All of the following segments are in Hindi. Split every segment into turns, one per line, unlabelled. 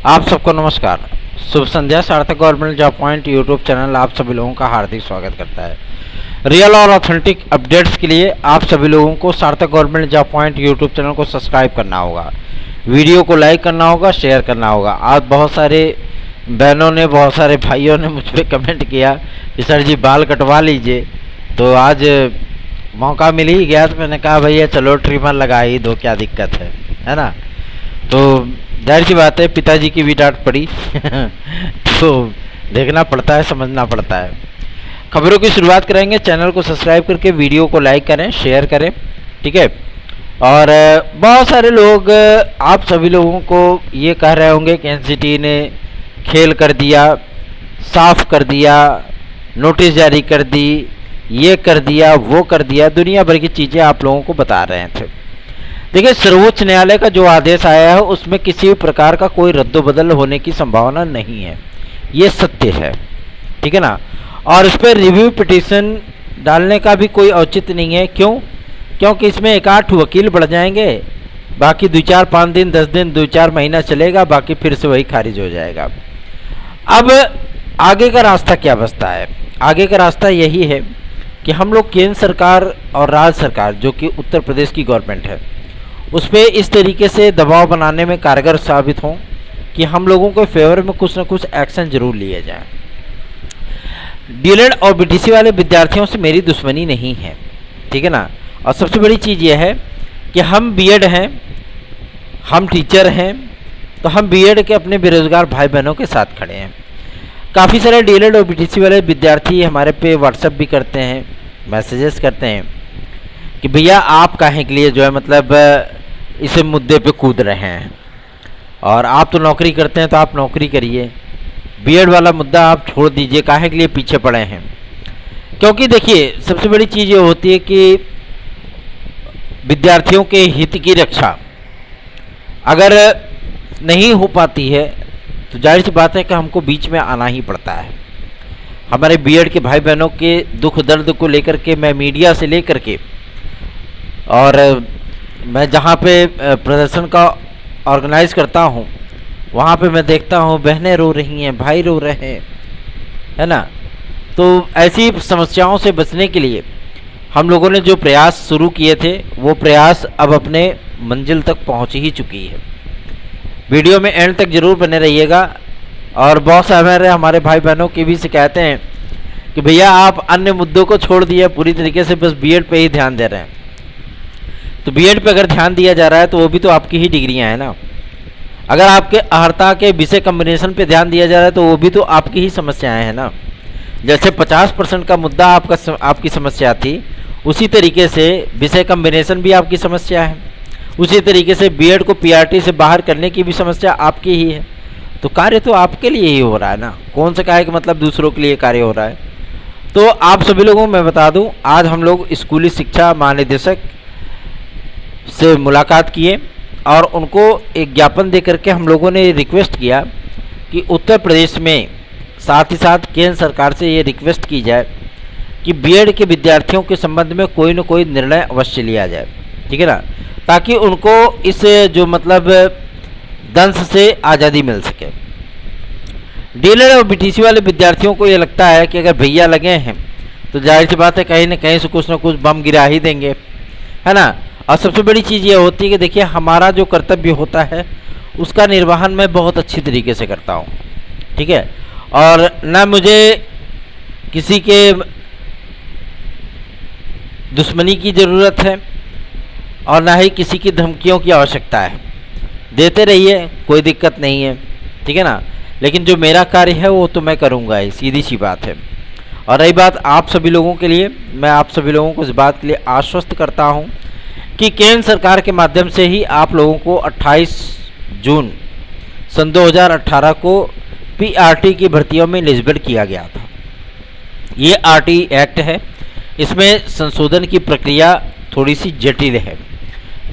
आप सबको नमस्कार। शुभ संध्या। सार्थक government job point YouTube channel आप सभी लोगों का हार्दिक स्वागत करता है। रियल और ऑथेंटिक अपडेट्स के लिए आप सभी लोगों को सार्थक government job point YouTube channel को सब्सक्राइब करना होगा, वीडियो को लाइक करना होगा, शेयर करना होगा। आज बहुत सारे बहनों ने, बहुत सारे भाइयों ने मुझ पर कमेंट किया कि सर जी बाल कटवा लीजिए, तो आज मौका मिल ही गया तो मैंने कहा भैया चलो ट्रिमर लगा ही दो, क्या दिक्कत है ना। तो जाहिर सी बात है पिताजी की भी डांट पड़ी तो देखना पड़ता है, समझना पड़ता है। खबरों की शुरुआत करेंगे। चैनल को सब्सक्राइब करके वीडियो को लाइक करें, शेयर करें, ठीक है। और बहुत सारे लोग, आप सभी लोगों को ये कह रहे होंगे कि एनसीटी ने खेल कर दिया, साफ कर दिया, नोटिस जारी कर दी, ये कर दिया, वो कर दिया, दुनिया भर की चीज़ें आप लोगों को बता रहे थे। देखिए, सर्वोच्च न्यायालय का जो आदेश आया है उसमें किसी भी प्रकार का कोई रद्दोबदल होने की संभावना नहीं है, ये सत्य है, ठीक है ना। और इस पर रिव्यू पिटीशन डालने का भी कोई औचित्य नहीं है। क्यों? क्योंकि इसमें एक आठ वकील बढ़ जाएंगे, बाकी 2-4-5 दिन, 10 दिन, 2-4 महीना चलेगा, बाकी फिर से वही खारिज हो जाएगा। अब आगे का रास्ता क्या बचता है? आगे का रास्ता यही है कि हम लोग केंद्र सरकार और राज्य सरकार, जो कि उत्तर प्रदेश की गवर्नमेंट है, उस पर इस तरीके से दबाव बनाने में कारगर साबित हों कि हम लोगों के फेवर में कुछ ना कुछ एक्शन जरूर लिए जाए। डीएलएड और बीटीसी वाले विद्यार्थियों से मेरी दुश्मनी नहीं है, ठीक है ना। और सबसे बड़ी चीज़ यह है कि हम बीएड हैं, हम टीचर हैं, तो हम बीएड के अपने बेरोजगार भाई बहनों के साथ खड़े हैं। काफ़ी सारे डीएलएड और बीटीसी वाले विद्यार्थी हमारे पे व्हाट्सएप भी करते हैं, मैसेजेस करते हैं कि भैया आप काहे के लिए जो है मतलब इस मुद्दे पे कूद रहे हैं, और आप तो नौकरी करते हैं तो आप नौकरी करिए, बीएड वाला मुद्दा आप छोड़ दीजिए, काहे के लिए पीछे पड़े हैं। क्योंकि देखिए, सबसे बड़ी चीज़ ये होती है कि विद्यार्थियों के हित की रक्षा अगर नहीं हो पाती है तो जाहिर सी बात है कि हमको बीच में आना ही पड़ता है। हमारे बीएड के भाई बहनों के दुख दर्द को लेकर के मैं मीडिया से लेकर के, और मैं जहाँ पे प्रदर्शन का ऑर्गेनाइज करता हूँ वहाँ पे मैं देखता हूँ बहनें रो रही हैं, भाई रो रहे हैं, है ना। तो ऐसी समस्याओं से बचने के लिए हम लोगों ने जो प्रयास शुरू किए थे वो प्रयास अब अपने मंजिल तक पहुँच ही चुकी है। वीडियो में एंड तक ज़रूर बने रहिएगा। और बहुत सारे हमारे भाई बहनों की भी शिकायतें हैं कि भैया आप अन्य मुद्दों को छोड़ दिए, पूरी तरीके से बस बीएड पे ही ध्यान दे रहे हैं। तो बीएड पे अगर ध्यान दिया जा रहा है तो वो भी तो आपकी ही डिग्रियां हैं ना। अगर आपके अहर्ता के विषय कम्बिनेशन पे ध्यान दिया जा रहा है तो वो भी तो आपकी ही समस्याएं हैं ना। जैसे 50% का मुद्दा आपकी समस्या थी, उसी तरीके से विषय कम्बिनेशन भी आपकी समस्या है, उसी तरीके से बीएड को पीआरटी से बाहर करने की भी समस्या आपकी ही है। तो कार्य तो आपके लिए ही हो रहा है ना, कौन सा कार्य मतलब दूसरों के लिए कार्य हो रहा है। तो आप सभी लोगों को मैं बता दूं, आज हम लोग स्कूली शिक्षा महानिदेशक से मुलाकात किए और उनको एक ज्ञापन दे करके हम लोगों ने रिक्वेस्ट किया कि उत्तर प्रदेश में, साथ ही साथ केंद्र सरकार से ये रिक्वेस्ट की जाए कि बीएड के विद्यार्थियों के संबंध में कोई न कोई निर्णय अवश्य लिया जाए, ठीक है ना, ताकि उनको इस जो मतलब दंश से आज़ादी मिल सके। डीएलएड और बीटीसी वाले विद्यार्थियों को ये लगता है कि अगर भैया लगे हैं तो जाहिर सी बात है कहीं न कहीं से कुछ न कुछ बम गिरा ही देंगे, है ना। और सबसे बड़ी चीज़ ये होती है कि देखिए, हमारा जो कर्तव्य होता है उसका निर्वहन मैं बहुत अच्छी तरीके से करता हूँ, ठीक है। और ना मुझे किसी के दुश्मनी की ज़रूरत है और ना ही किसी की धमकियों की आवश्यकता है। देते रहिए, कोई दिक्कत नहीं है, ठीक है ना। लेकिन जो मेरा कार्य है वो तो मैं करूँगा ही, सीधी सी बात है। और रही बात आप सभी लोगों के लिए, मैं आप सभी लोगों को इस बात के लिए आश्वस्त करता हूँ कि केंद्र सरकार के माध्यम से ही आप लोगों को 28 जून सन 2018 को पीआरटी की भर्तियों में एलिजिबल किया गया था। ये आरटी एक्ट है, इसमें संशोधन की प्रक्रिया थोड़ी सी जटिल है।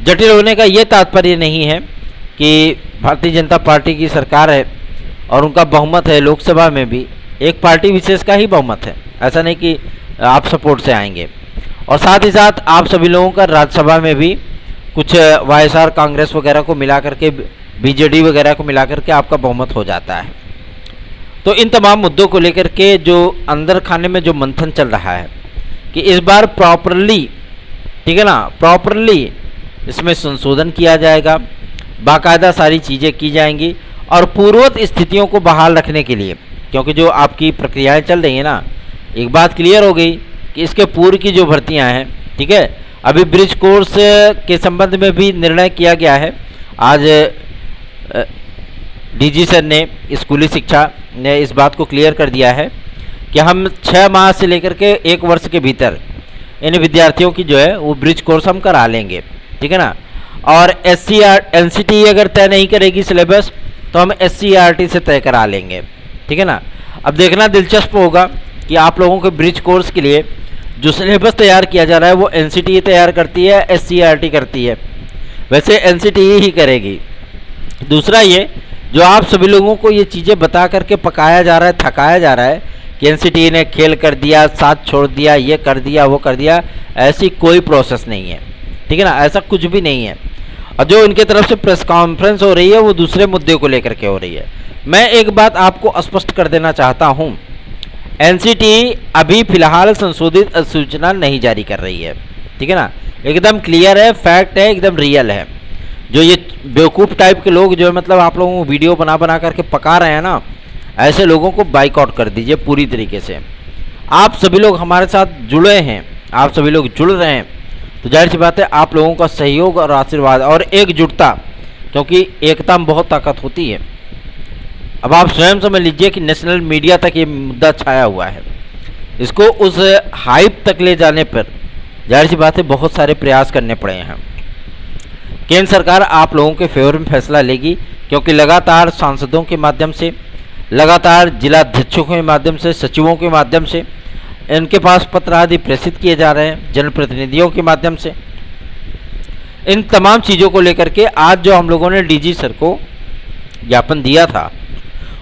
जटिल होने का ये तात्पर्य नहीं है कि भारतीय जनता पार्टी की सरकार है और उनका बहुमत है लोकसभा में भी, एक पार्टी विशेष का ही बहुमत है, ऐसा नहीं कि आप सपोर्ट से आएंगे। और साथ ही साथ आप सभी लोगों का राज्यसभा में भी कुछ वाईएसआर कांग्रेस वगैरह को मिला करके बीजेडी वगैरह को मिलाकर के आपका बहुमत हो जाता है। तो इन तमाम मुद्दों को लेकर के जो अंदर खाने में जो मंथन चल रहा है कि इस बार प्रॉपरली, ठीक है ना, प्रॉपरली इसमें संशोधन किया जाएगा, बाकायदा सारी चीज़ें की जाएंगी और पूर्ववत स्थितियों को बहाल रखने के लिए, क्योंकि जो आपकी प्रक्रियाएं चल रही हैं ना, एक बात क्लियर हो गई कि इसके पूर्व की जो भर्तियां हैं, ठीक है, अभी ब्रिज कोर्स के संबंध में भी निर्णय किया गया है। आज डीजी सर ने, स्कूली शिक्षा ने इस बात को क्लियर कर दिया है कि हम 6 माह से लेकर के 1 वर्ष के भीतर इन विद्यार्थियों की जो है वो ब्रिज कोर्स हम करा लेंगे, ठीक है ना। और एनसीटी अगर तय नहीं करेगी सिलेबस तो हम एससीईआरटी से तय करा लेंगे, ठीक है ना। अब देखना दिलचस्प होगा कि आप लोगों के ब्रिज कोर्स के लिए जो सिलेबस तैयार किया जा रहा है वो एनसीटी तैयार करती है, एससीईआरटी करती है। वैसे एनसीटी ही करेगी। दूसरा ये जो आप सभी लोगों को ये चीज़ें बता करके पकाया जा रहा है, थकाया जा रहा है कि एनसीटी ने खेल कर दिया, साथ छोड़ दिया, ये कर दिया, वो कर दिया, ऐसी कोई प्रोसेस नहीं है, ठीक है ना, ऐसा कुछ भी नहीं है। और जो इनके तरफ से प्रेस कॉन्फ्रेंस हो रही है वो दूसरे मुद्दे को लेकर के हो रही है। मैं एक बात आपको स्पष्ट कर देना चाहता हूँ, एनसीटी अभी फिलहाल संशोधित अधिसूचना नहीं जारी कर रही है, ठीक है ना, एकदम क्लियर है, फैक्ट है, एकदम रियल है। जो ये बेवकूफ़ टाइप के लोग जो मतलब आप लोगों को वीडियो बना बना करके पका रहे हैं ना, ऐसे लोगों को बाइकआउट कर दीजिए पूरी तरीके से। आप सभी लोग हमारे साथ जुड़े हैं, आप सभी लोग जुड़ रहे हैं, तो जाहिर सी बात है आप लोगों का सहयोग और आशीर्वाद और एकजुटता, क्योंकि एकता में बहुत ताकत होती है। अब आप स्वयं समझ लीजिए कि नेशनल मीडिया तक ये मुद्दा छाया हुआ है, इसको उस हाइप तक ले जाने पर जाहिर सी बात है बहुत सारे प्रयास करने पड़े हैं। केंद्र सरकार आप लोगों के फेवर में फैसला लेगी, क्योंकि लगातार सांसदों के माध्यम से, लगातार जिलाध्यक्षों के माध्यम से, सचिवों के माध्यम से इनके पास पत्र आदि प्रेषित किए जा रहे हैं, जनप्रतिनिधियों के माध्यम से। इन तमाम चीज़ों को लेकर के आज जो हम लोगों ने डीजी सर को ज्ञापन दिया था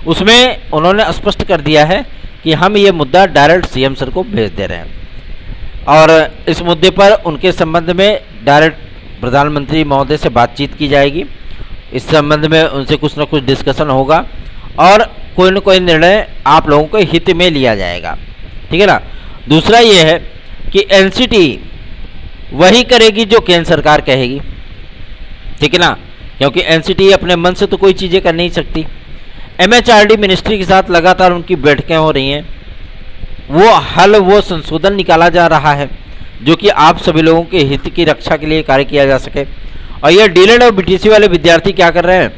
उसमें उन्होंने स्पष्ट कर दिया है कि हम ये मुद्दा डायरेक्ट सीएम सर को भेज दे रहे हैं और इस मुद्दे पर उनके संबंध में डायरेक्ट प्रधानमंत्री महोदय से बातचीत की जाएगी। इस संबंध में उनसे कुछ ना कुछ डिस्कशन होगा और कोई न कोई निर्णय आप लोगों के हित में लिया जाएगा, ठीक है ना। दूसरा ये है कि एनसीटी वही करेगी जो केंद्र सरकार कहेगी, ठीक है ना, क्योंकि एनसीटी अपने मन से तो कोई चीज़ें कर नहीं सकती। एमएचआरडी मिनिस्ट्री के साथ लगातार उनकी बैठकें हो रही हैं, वो संशोधन निकाला जा रहा है जो कि आप सभी लोगों के हित की रक्षा के लिए कार्य किया जा सके। और ये डीएलएड और बीटीसी वाले विद्यार्थी क्या कर रहे हैं,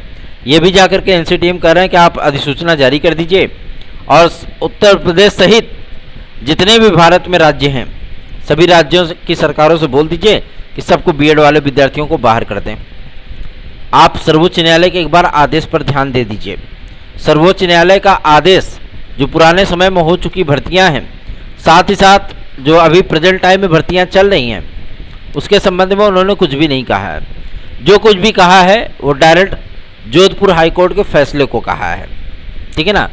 ये भी जाकर के एनसीटी में कर रहे हैं कि आप अधिसूचना जारी कर दीजिए और उत्तर प्रदेश सहित जितने भी भारत में राज्य हैं सभी राज्यों की सरकारों से बोल दीजिए कि सबको बीएड वाले विद्यार्थियों को बाहर कर दें। आप सर्वोच्च न्यायालय के एक बार आदेश पर ध्यान दे दीजिए। सर्वोच्च न्यायालय का आदेश जो पुराने समय में हो चुकी भर्तियां हैं, साथ ही साथ जो अभी प्रेजेंट टाइम में भर्तियां चल रही हैं, उसके संबंध में उन्होंने कुछ भी नहीं कहा है। जो कुछ भी कहा है वो डायरेक्ट जोधपुर हाईकोर्ट के फैसले को कहा है, ठीक है ना।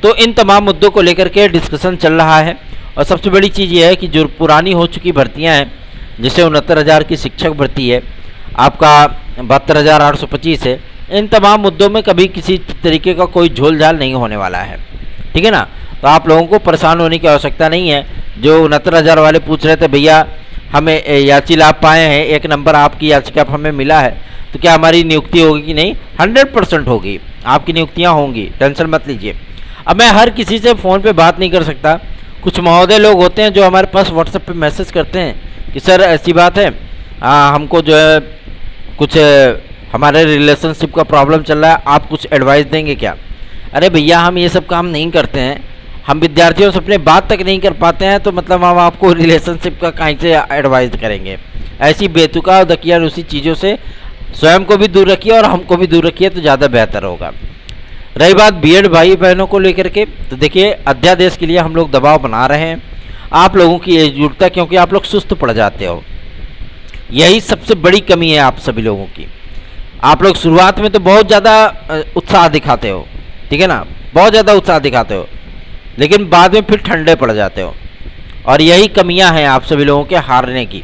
तो इन तमाम मुद्दों को लेकर के डिस्कशन चल रहा है और सबसे बड़ी चीज़ ये है कि जो पुरानी हो चुकी भर्तियां हैं, जैसे 69,000 की शिक्षक भर्ती है, आपका 72,825 है, इन तमाम मुद्दों में कभी किसी तरीके का कोई झोल झाल नहीं होने वाला है, ठीक है ना। तो आप लोगों को परेशान होने की आवश्यकता नहीं है। जो 69,000 वाले पूछ रहे थे भैया हमें याची लाभ पाए हैं, 1 नंबर आपकी याचिका हमें मिला है, तो क्या हमारी नियुक्ति होगी कि नहीं? 100% होगी, आपकी नियुक्तियां होंगी, टेंशन मत लीजिए। अब मैं हर किसी से फ़ोन पे बात नहीं कर सकता। कुछ महोदय लोग होते हैं जो हमारे पास व्हाट्सएप पे मैसेज करते हैं कि सर ऐसी बात है, हमको जो है कुछ हमारे रिलेशनशिप का प्रॉब्लम चल रहा है, आप कुछ एडवाइस देंगे क्या? अरे भैया हम ये सब काम नहीं करते हैं, हम विद्यार्थियों से अपने बात तक नहीं कर पाते हैं, तो मतलब हम आपको रिलेशनशिप का कहीं से एडवाइस करेंगे? ऐसी बेतुका और दकिया उसी चीज़ों से स्वयं को भी दूर रखिए और हमको भी दूर रखिए तो ज़्यादा बेहतर होगा। रही बात बीएड भाई बहनों को लेकर के, तो देखिए अध्यादेश के लिए हम लोग दबाव बना रहे हैं, आप लोगों की एकजुटता, क्योंकि आप लोग सुस्त पड़ जाते हो, यही सबसे बड़ी कमी है आप सभी लोगों की। आप लोग शुरुआत में तो बहुत ज़्यादा उत्साह दिखाते हो, ठीक है ना, बहुत ज़्यादा उत्साह दिखाते हो, लेकिन बाद में फिर ठंडे पड़ जाते हो, और यही कमियां हैं आप सभी लोगों के हारने की,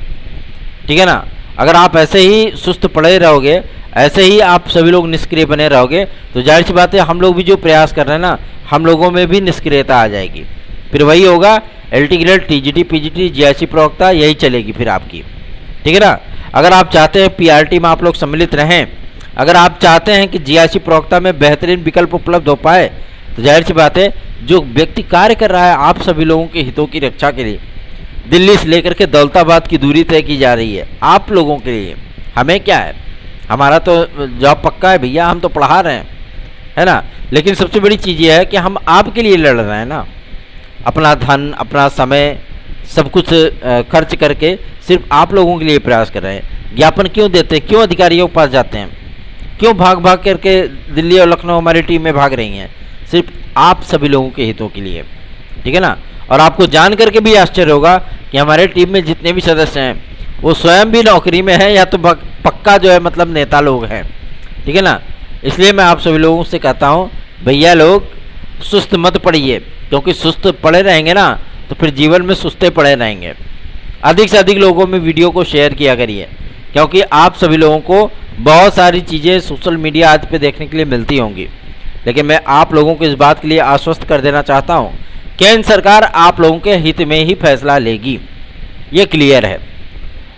ठीक है ना। अगर आप ऐसे ही सुस्त पड़े रहोगे, ऐसे ही आप सभी लोग निष्क्रिय बने रहोगे तो जाहिर सी बात है हम लोग भी जो प्रयास कर रहे हैं ना, हम लोगों में भी निष्क्रियता आ जाएगी। फिर वही होगा, LT grade, TGT, PGT, GIC प्रवक्ता, यही चलेगी फिर आपकी। ठीक है ना। अगर आप चाहते हैं PRT में आप लोग सम्मिलित रहें, अगर आप चाहते हैं कि GIC प्रवक्ता में बेहतरीन विकल्प उपलब्ध हो पाए, तो जाहिर सी बात है जो व्यक्ति कार्य कर रहा है आप सभी लोगों के हितों की रक्षा के लिए, दिल्ली से लेकर के दौलताबाद की दूरी तय की जा रही है आप लोगों के लिए। हमें क्या है, हमारा तो जॉब पक्का है भैया, हम तो पढ़ा रहे हैं, है ना। लेकिन सबसे बड़ी चीज़ ये है कि हम आपके लिए लड़ रहे हैं ना, अपना धन, अपना समय, सब कुछ खर्च करके सिर्फ आप लोगों के लिए प्रयास कर रहे हैं। ज्ञापन क्यों देते हैं, क्यों अधिकारियों के पास जाते हैं, क्यों भाग भाग करके दिल्ली और लखनऊ हमारी टीम में भाग रही हैं, सिर्फ आप सभी लोगों के हितों के लिए। ठीक है ना। और आपको जान करके भी आश्चर्य होगा कि हमारे टीम में जितने भी सदस्य हैं वो स्वयं भी नौकरी में हैं या तो पक्का जो है मतलब नेता लोग हैं। ठीक है ना। इसलिए मैं आप सभी लोगों से कहता हूँ भैया लोग सुस्त मत पड़िए, क्योंकि सुस्त पड़े रहेंगे ना तो फिर जीवन में सुस्ते पड़े रहेंगे। अधिक से अधिक लोगों में वीडियो को शेयर किया करिए, क्योंकि आप सभी लोगों को बहुत सारी चीज़ें सोशल मीडिया आदि पे देखने के लिए मिलती होंगी, लेकिन मैं आप लोगों को इस बात के लिए आश्वस्त कर देना चाहता हूँ केंद्र सरकार आप लोगों के हित में ही फैसला लेगी, ये क्लियर है।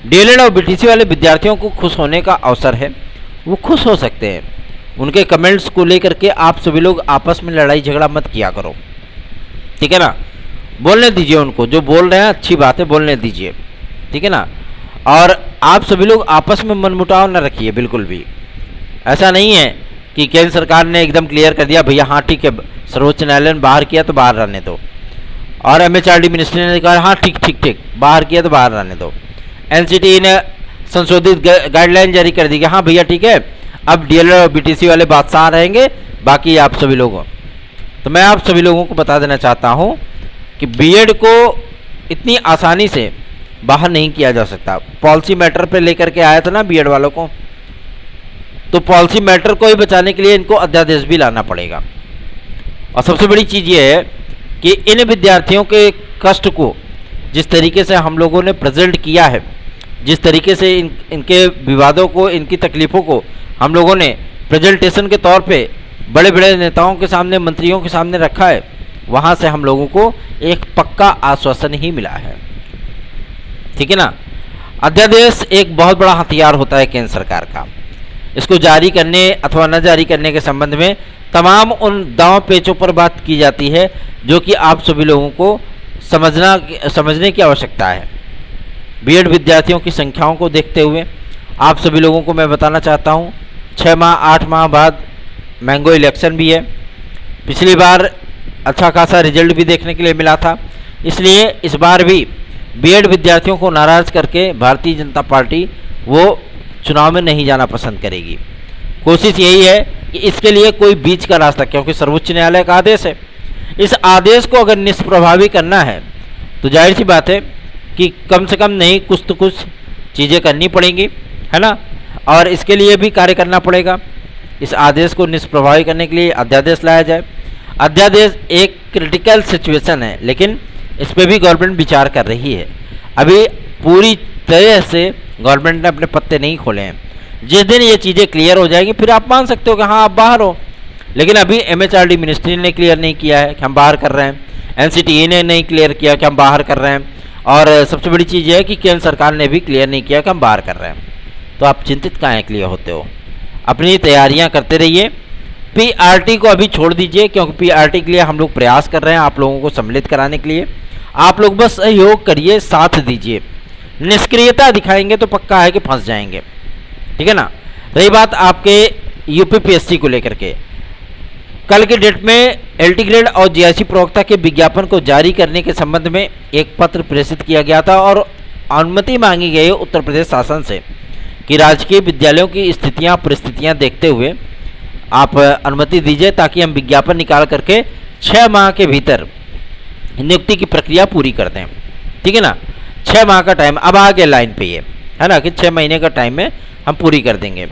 DLED और BTC वाले विद्यार्थियों को खुश होने का अवसर है, वो खुश हो सकते हैं। उनके कमेंट्स को लेकर के आप सभी लोग आपस में लड़ाई झगड़ा मत किया करो। ठीक है ना। बोलने दीजिए उनको, जो बोल रहे हैं अच्छी बात है, बोलने दीजिए। ठीक है ना। और आप सभी लोग आपस में मनमुटाव न रखिए बिल्कुल भी। ऐसा नहीं है कि केंद्र सरकार ने एकदम क्लियर कर दिया भैया हाँ ठीक है, सर्वोच्च न्यायालय ने बाहर किया तो बाहर रहने दो, और MHRD मिनिस्ट्री ने कहा हाँ ठीक ठीक ठीक बाहर किया तो बाहर रहने दो, NCT ने संशोधित गाइडलाइन जारी कर दी कि हाँ भैया ठीक है अब DLED और BTC वाले बादशाह रहेंगे, बाकी आप सभी लोगों। तो मैं आप सभी लोगों को बता देना चाहता हूँ कि B.Ed को इतनी आसानी से बाहर नहीं किया जा सकता। पॉलिसी मैटर पे लेकर के आया था ना B.Ed वालों को, तो पॉलिसी मैटर को ही बचाने के लिए इनको अध्यादेश भी लाना पड़ेगा। और सबसे बड़ी चीज़ ये है कि इन विद्यार्थियों के कष्ट को जिस तरीके से हम लोगों ने प्रेजेंट किया है, जिस तरीके से इनके विवादों को, इनकी तकलीफ़ों को हम लोगों ने प्रेजेंटेशन के तौर पे बड़े बड़े नेताओं के सामने, मंत्रियों के सामने रखा है, वहाँ से हम लोगों को एक पक्का आश्वासन ही मिला है। ठीक है ना। अध्यादेश एक बहुत बड़ा हथियार होता है केंद्र सरकार का। इसको जारी करने अथवा न जारी करने के संबंध में तमाम उन दांव पेचों पर बात की जाती है जो कि आप सभी लोगों को समझने की आवश्यकता है। B.Ed विद्यार्थियों की संख्याओं को देखते हुए आप सभी लोगों को मैं बताना चाहता हूँ 6 माह 8 माह बाद मैंगो इलेक्शन भी है। पिछली बार अच्छा खासा रिजल्ट भी देखने के लिए मिला था, इसलिए इस बार भी B.Ed विद्यार्थियों को नाराज करके भारतीय जनता पार्टी वो चुनाव में नहीं जाना पसंद करेगी। कोशिश यही है कि इसके लिए कोई बीच का रास्ता, क्योंकि सर्वोच्च न्यायालय का आदेश है, इस आदेश को अगर निष्प्रभावी करना है तो जाहिर सी बात है कि कम से कम नहीं कुछ तो कुछ चीज़ें करनी पड़ेंगी, है ना। और इसके लिए भी कार्य करना पड़ेगा। इस आदेश को निष्प्रभावी करने के लिए अध्यादेश लाया जाए। अध्यादेश एक क्रिटिकल सिचुएशन है, लेकिन इस पर भी गवर्नमेंट विचार कर रही है। अभी पूरी तरह से गवर्नमेंट ने अपने पत्ते नहीं खोले हैं। जिस दिन ये चीज़ें क्लियर हो जाएंगी फिर आप मान सकते हो कि हाँ आप बाहर हो, लेकिन अभी MHRD मिनिस्ट्री ने क्लियर नहीं किया है कि हम बाहर कर रहे हैं, NCT ने नहीं क्लियर किया कि हम बाहर कर रहे हैं, और सबसे बड़ी चीज़ है कि केंद्र सरकार ने भी क्लियर नहीं किया कि हम बाहर कर रहे हैं। तो आप चिंतित काहे क्लियर होते हो? अपनी तैयारियां करते रहिए। PRT को अभी छोड़ दीजिए, क्योंकि PRT के लिए हम लोग प्रयास कर रहे हैं आप लोगों को सम्मिलित कराने के लिए। आप लोग बस सहयोग करिए, साथ दीजिए। निष्क्रियता दिखाएंगे तो पक्का है कि फंस जाएंगे। ठीक है ना। रही बात आपके UPPSC को लेकर के, कल के डेट में LT ग्रेड और GIC प्रवक्ता के विज्ञापन को जारी करने के संबंध में एक पत्र प्रेषित किया गया था और अनुमति मांगी गई उत्तर प्रदेश शासन से कि राजकीय विद्यालयों की स्थितियां परिस्थितियां देखते हुए आप अनुमति दीजिए ताकि हम विज्ञापन निकाल करके 6 माह के भीतर नियुक्ति की प्रक्रिया पूरी कर दें। ठीक है ना। 6 माह का टाइम अब आ गया लाइन पे, ये है ना कि 6 महीने का टाइम में हम पूरी कर देंगे।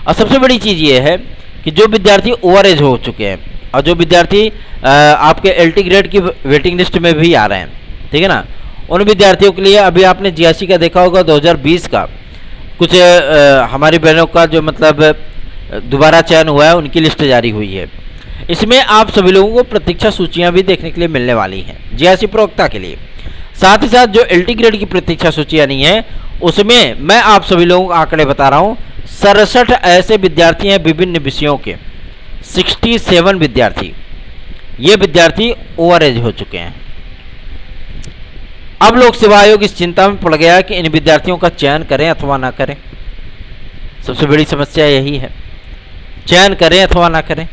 और सबसे बड़ी चीज़ ये है कि जो विद्यार्थी ओवर एज हो चुके हैं और जो विद्यार्थी आपके LT ग्रेड की वेटिंग लिस्ट में भी आ रहे हैं, ठीक है ना, उन विद्यार्थियों के लिए अभी आपने GIC का देखा होगा 2020 का कुछ हमारी बहनों का जो मतलब दोबारा चयन हुआ है उनकी लिस्ट जारी हुई है। इसमें आप सभी लोगों को प्रतीक्षा सूचियां भी देखने के लिए मिलने वाली हैं जीआईसी प्रवक्ता के लिए। साथ ही साथ जो एलटी ग्रेड की प्रतीक्षा सूचियां नहीं है उसमें मैं आप सभी लोगों को आंकड़े बता रहा हूं। 67 ऐसे विद्यार्थी हैं विभिन्न विषयों के, 67 विद्यार्थी, ये विद्यार्थी ओवर एज हो चुके हैं। अब लोक सेवा आयोग इस चिंता में पड़ गया है कि इन विद्यार्थियों का चयन करें अथवा ना करें। सबसे बड़ी समस्या यही है, चयन करें अथवा ना करें।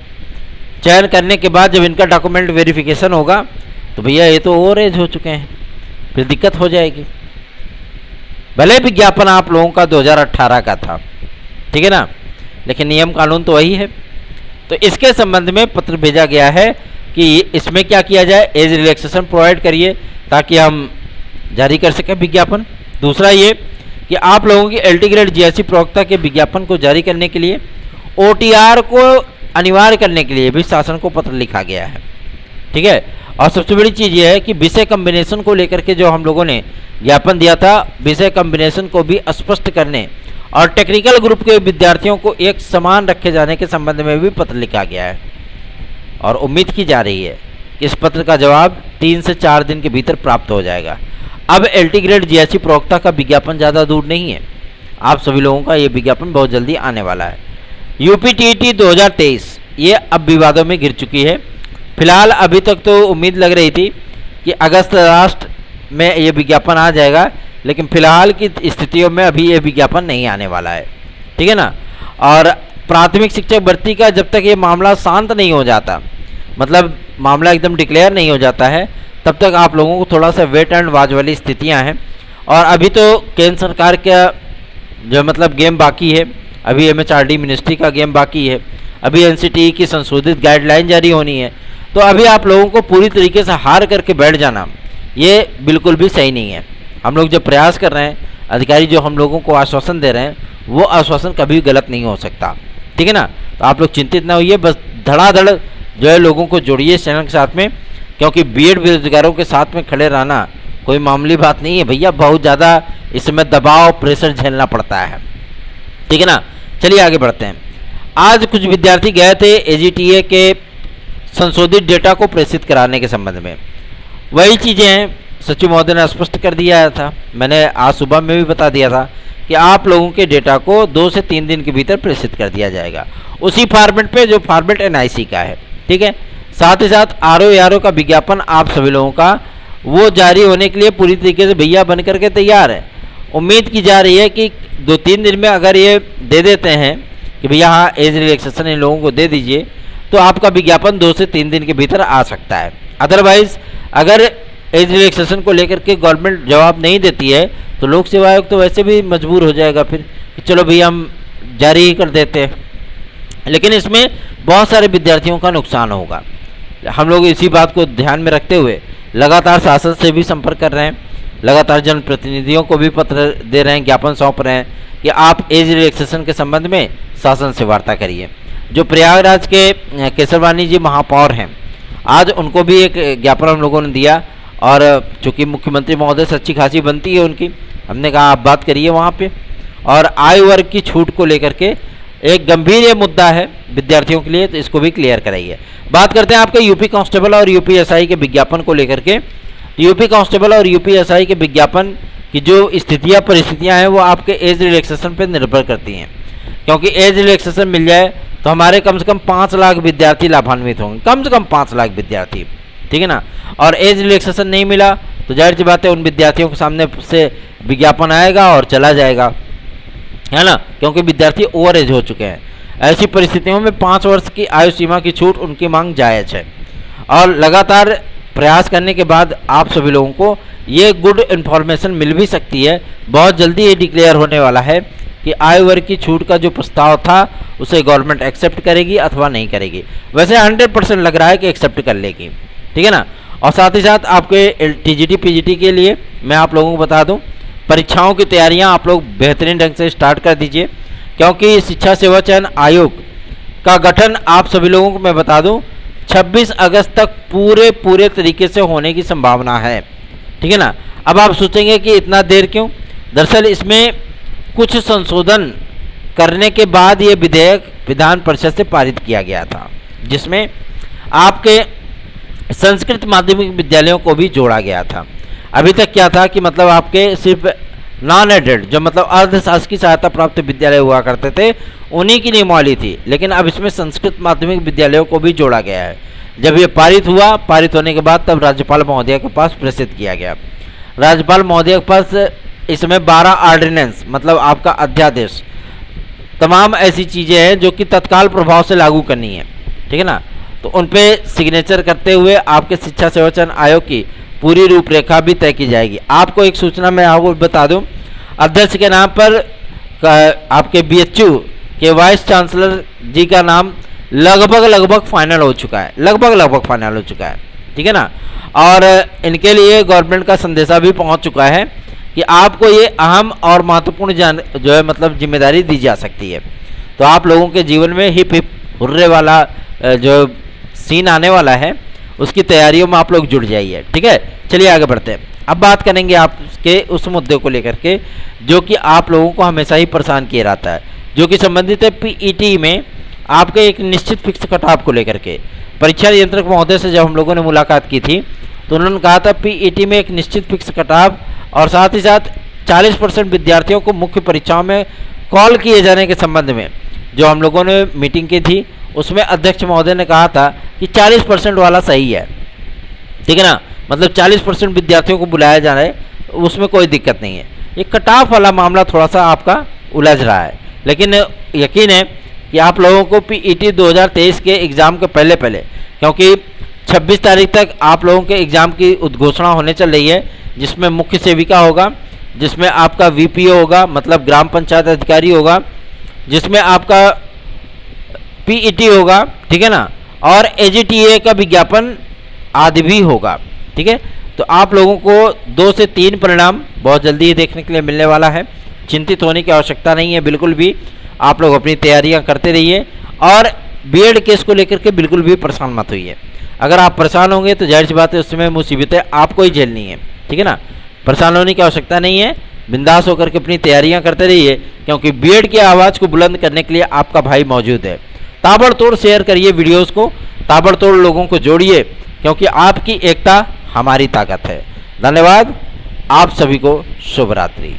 चयन करने के बाद जब इनका डॉक्यूमेंट वेरिफिकेशन होगा तो भैया ये तो ओवर एज हो चुके हैं, फिर दिक्कत हो जाएगी। भले विज्ञापन आप लोगों का 2018 का था, ठीक है ना, लेकिन नियम कानून तो वही है। तो इसके संबंध में पत्र भेजा गया है कि इसमें क्या किया जाए, एज रिलैक्सेशन प्रोवाइड करिए ताकि हम जारी कर सकें विज्ञापन। दूसरा ये कि आप लोगों की एलटी ग्रेड जीआईसी प्रवक्ता के विज्ञापन को जारी करने के लिए ओटीआर को अनिवार्य करने के लिए भी शासन को पत्र लिखा गया है, ठीक है। और सबसे बड़ी चीज़ ये है कि विषय कम्बिनेशन को लेकर के जो हम लोगों ने ज्ञापन दिया था, विषय कम्बिनेशन को भी स्पष्ट करने और टेक्निकल ग्रुप के विद्यार्थियों को एक समान रखे जाने के संबंध में भी पत्र लिखा गया है। और उम्मीद की जा रही है कि इस पत्र का जवाब 3 से 4 दिन के भीतर प्राप्त हो जाएगा। अब एलटी ग्रेड जीआईसी प्रवक्ता का विज्ञापन ज़्यादा दूर नहीं है, आप सभी लोगों का ये विज्ञापन बहुत जल्दी आने वाला है। यूपी टीईटी 2023 ये अब विवादों में घिर चुकी है। फिलहाल अभी तक तो उम्मीद लग रही थी कि अगस्त लास्ट में ये विज्ञापन आ जाएगा, लेकिन फिलहाल की स्थितियों में अभी ये विज्ञापन नहीं आने वाला है, ठीक है ना। और प्राथमिक शिक्षक भर्ती का जब तक ये मामला शांत नहीं हो जाता, मतलब मामला एकदम डिक्लेयर नहीं हो जाता है, तब तक आप लोगों को थोड़ा सा वेट एंड वॉच वाली स्थितियां हैं। और अभी तो केंद्र सरकार का जो मतलब गेम बाकी है, अभी एमएचआरडी मिनिस्ट्री का गेम बाकी है, अभी एनसीटीई की संशोधित गाइडलाइन जारी होनी है। तो अभी आप लोगों को पूरी तरीके से हार करके बैठ जाना ये बिल्कुल भी सही नहीं है। हम लोग जो प्रयास कर रहे हैं, अधिकारी जो हम लोगों को आश्वासन दे रहे हैं, वो आश्वासन कभी गलत नहीं हो सकता, ठीक है ना। तो आप लोग चिंतित ना होइए, बस धड़ाधड़ जो है लोगों को जोड़िए इस चैनल के साथ में, क्योंकि बीएड बेरोजगारों के साथ में खड़े रहना कोई मामूली बात नहीं है भैया, बहुत ज़्यादा इसमें दबाव प्रेशर झेलना पड़ता है, ठीक है ना। चलिए आगे बढ़ते हैं। आज कुछ विद्यार्थी गए थे एजीटीए के संशोधित डेटा को प्रेषित कराने के संबंध में। वही चीज़ें हैं, सचिव महोदय ने स्पष्ट कर दिया था, मैंने आज सुबह में भी बता दिया था कि आप लोगों के डेटा को 2 से 3 दिन के भीतर प्रेषित कर दिया जाएगा, उसी फॉर्मेट पे जो फॉर्मेट एनआईसी का है, ठीक है। साथ ही साथ आरओ का विज्ञापन आप सभी लोगों का वो जारी होने के लिए पूरी तरीके से भैया बन करके तैयार है। उम्मीद की जा रही है कि 2-3 दिन में अगर ये दे देते हैं कि भैया हाँ एज रिलैक्सेशन इन लोगों को दे दीजिए, तो आपका विज्ञापन 2 से 3 दिन के भीतर आ सकता है। अदरवाइज अगर एज रिलैक्सेशन को लेकर के गवर्नमेंट जवाब नहीं देती है तो लोक सेवा आयोग तो वैसे भी मजबूर हो जाएगा फिर कि चलो भैया हम जारी ही कर देते हैं, लेकिन इसमें बहुत सारे विद्यार्थियों का नुकसान होगा। हम लोग इसी बात को ध्यान में रखते हुए लगातार शासन से भी संपर्क कर रहे हैं, लगातार जनप्रतिनिधियों को भी पत्र दे रहे हैं, ज्ञापन सौंप रहे हैं कि आप एज रिलैक्सेशन के संबंध में शासन से वार्ता करिए। जो प्रयागराज के केसरवानी जी महापौर हैं, आज उनको भी एक ज्ञापन हम लोगों ने दिया, और चूँकि मुख्यमंत्री महोदय से अच्छी खासी बनती है उनकी, हमने कहा आप बात करिए वहाँ पे। और आयु वर्ग की छूट को लेकर के एक गंभीर ये मुद्दा है विद्यार्थियों के लिए, तो इसको भी क्लियर कराइए। बात करते हैं आपके यूपी कांस्टेबल और यूपीएसआई के विज्ञापन को लेकर के। यूपी कांस्टेबल और यूपीएसआई के विज्ञापन की जो स्थितियाँ परिस्थितियाँ हैं वो आपके एज रिलैक्सेशन पर निर्भर करती हैं, क्योंकि एज रिलैक्सेशन मिल जाए तो हमारे कम से कम 5 लाख विद्यार्थी लाभान्वित होंगे, कम से कम 5 लाख विद्यार्थी, ठीक है ना। और एज रिलैक्सेशन नहीं मिला तो जाहिर सी बात है उन विद्यार्थियों के सामने से विज्ञापन आएगा और चला जाएगा, है ना, क्योंकि विद्यार्थी ओवर एज हो चुके हैं। ऐसी परिस्थितियों में 5 वर्ष की आयु सीमा की छूट उनकी मांग जायज़ है, और लगातार प्रयास करने के बाद आप सभी लोगों को ये गुड इन्फॉर्मेशन मिल भी सकती है। बहुत जल्दी ये डिक्लेयर होने वाला है कि आयु वर्ग की छूट का जो प्रस्ताव था उसे गवर्नमेंट एक्सेप्ट करेगी अथवा नहीं करेगी। वैसे 100% लग रहा है कि एक्सेप्ट कर लेगी, ठीक है ना। और साथ ही साथ आपके टीजीटी पीजीटी के लिए मैं आप लोगों को बता दूं, परीक्षाओं की तैयारियां आप लोग बेहतरीन ढंग से स्टार्ट कर दीजिए, क्योंकि शिक्षा सेवा चयन आयोग का गठन आप सभी लोगों को मैं बता दूं 26 अगस्त तक पूरे तरीके से होने की संभावना है, ठीक है ना। अब आप सोचेंगे कि इतना देर क्यों, दरअसल इसमें कुछ संशोधन करने के बाद ये विधेयक विधान परिषद से पारित किया गया था, जिसमें आपके संस्कृत माध्यमिक विद्यालयों को भी जोड़ा गया था। अभी तक क्या था कि मतलब आपके सिर्फ नॉन एडेड, जो मतलब अर्धशासकीय सहायता प्राप्त विद्यालय हुआ करते थे, उन्हीं की नियमावली थी, लेकिन अब इसमें संस्कृत माध्यमिक विद्यालयों को भी जोड़ा गया है। जब ये पारित हुआ, पारित होने के बाद तब राज्यपाल महोदय के पास प्रेषित किया गया। राज्यपाल महोदय के पास इसमें 12 ऑर्डिनेंस मतलब आपका अध्यादेश, तमाम ऐसी चीज़ें हैं जो कि तत्काल प्रभाव से लागू करनी है, ठीक है ना। तो उन पे सिग्नेचर करते हुए आपके शिक्षा सेवाचयन आयोग की पूरी रूपरेखा भी तय की जाएगी। आपको एक सूचना मैं आपको बता दूं, अध्यक्ष के नाम पर आपके बीएचयू के वाइस चांसलर जी का नाम लगभग फाइनल हो चुका है, लगभग फाइनल हो चुका है, ठीक है ना। और इनके लिए गवर्नमेंट का संदेशा भी पहुंच चुका है कि आपको ये अहम और महत्वपूर्ण जो है मतलब जिम्मेदारी दी जा सकती है। तो आप लोगों के जीवन में हिप हिप हुर्रे वाला जो सीन आने वाला है, उसकी तैयारियों में आप लोग जुड़ जाइए, ठीक है। चलिए आगे बढ़ते हैं। अब बात करेंगे आपके उस मुद्दे को लेकर के जो कि आप लोगों को हमेशा ही परेशान किया रहता है, जो कि संबंधित है पीईटी में आपके एक निश्चित फिक्स कटऑफ को लेकर के। परीक्षा नियंत्रक महोदय से जब हम लोगों ने मुलाकात की थी तो उन्होंने कहा था पीईटी में एक निश्चित फिक्स कटऑफ और साथ ही साथ 40% विद्यार्थियों को मुख्य परीक्षाओं में कॉल किए जाने के संबंध में जो हम लोगों ने मीटिंग की थी, उसमें अध्यक्ष महोदय ने कहा था कि 40% वाला सही है, ठीक है ना। मतलब 40% विद्यार्थियों को बुलाया जा रहा है, उसमें कोई दिक्कत नहीं है। ये कटऑफ वाला मामला थोड़ा सा आपका उलझ रहा है, लेकिन यकीन है कि आप लोगों को पीईटी 2023 के एग्ज़ाम के पहले क्योंकि 26 तारीख तक आप लोगों के एग्ज़ाम की उद्घोषणा होने चल रही है, जिसमें मुख्य सेविका होगा, जिसमें आपका वीपीओ होगा मतलब ग्राम पंचायत अधिकारी होगा, जिसमें आपका पीईटी होगा, ठीक है ना, और एजीटीए का विज्ञापन आदि भी होगा, ठीक है। तो आप लोगों को 2 से 3 परिणाम बहुत जल्दी ही देखने के लिए मिलने वाला है। चिंतित होने की आवश्यकता नहीं है बिल्कुल भी। आप लोग अपनी तैयारियां करते रहिए और बीएड केस को लेकर के बिल्कुल भी परेशान मत होइए। अगर आप परेशान होंगे तो जाहिर सी बात है उसमें मुसीबतें आपको ही झेलनी है, ठीक है ना। परेशान होने की आवश्यकता नहीं है, बिंदास होकर के अपनी तैयारियां करते रहिए, क्योंकि बीएड की आवाज़ को बुलंद करने के लिए आपका भाई मौजूद है। ताबड़तोड़ शेयर करिए वीडियोस को, ताबड़तोड़ लोगों को जोड़िए, क्योंकि आपकी एकता हमारी ताकत है। धन्यवाद, आप सभी को शुभ रात्रि।